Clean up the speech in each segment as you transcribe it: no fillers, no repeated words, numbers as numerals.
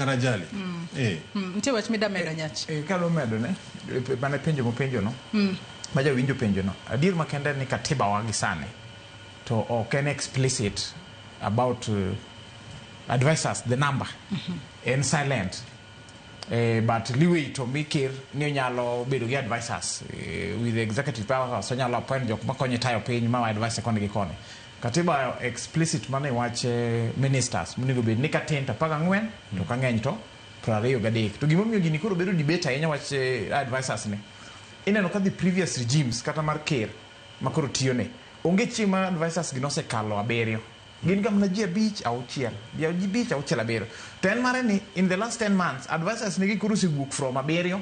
kata jali. Nitie wach mida medo nyach. Kalo medo ne mane penjo mopenjo no. Ma ja winjo penjo no. Adir makende ni katiba wagi sane. To ok en explicit about advisors, the number. En silent. But liwe to mikir ni nyalo bedo gi advisors with the executive power, so nyalo appoint jok makonyo tayo piny ma advise koni gi koni. Katiba explicit mane wache ministers munigo bed ni katenta paga ngwen to kangeny to 23 to gimomiyo gini koro bedo debate ahinya wache advisors ne ineno ka the previous regimes kata mar ker makoro tiyone onge chima advisors gi nosekalo 7 gin ga mna ji abich auchiel abiro to en mare ni in the last 10 months advisors nigi koro siguk from 7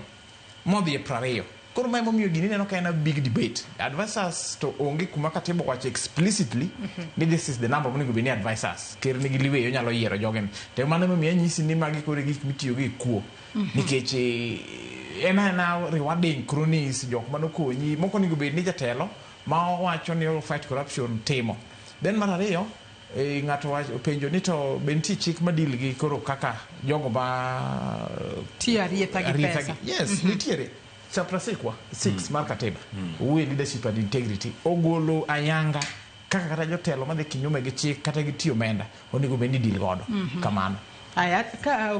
modhi 20 koro mai momiyo gini neno ka en a big debate advisors to onge kuma katiba wache explicitly ni this is the number monego bini advisors ker nigi liweyo nyalo yiero jogen to mano momiyo nyisi ni magi kore gik mitiyo gi kuo nikech ena rewarding cronies jok mano konyi moko nego bed ni jatelo ma wacho ni fight corruption timo then mar ariyo ng'ato penjo ni to benti chik madil gi koro kaka jogo ba rietha gi pesa yes nitiere chapter 6 mar katiba we leadership and integrity ogolo ayanga kaka kata jotelo madhi kinyume gi chik kata gi tiyo menda onego bendi dil godo kamano aya ka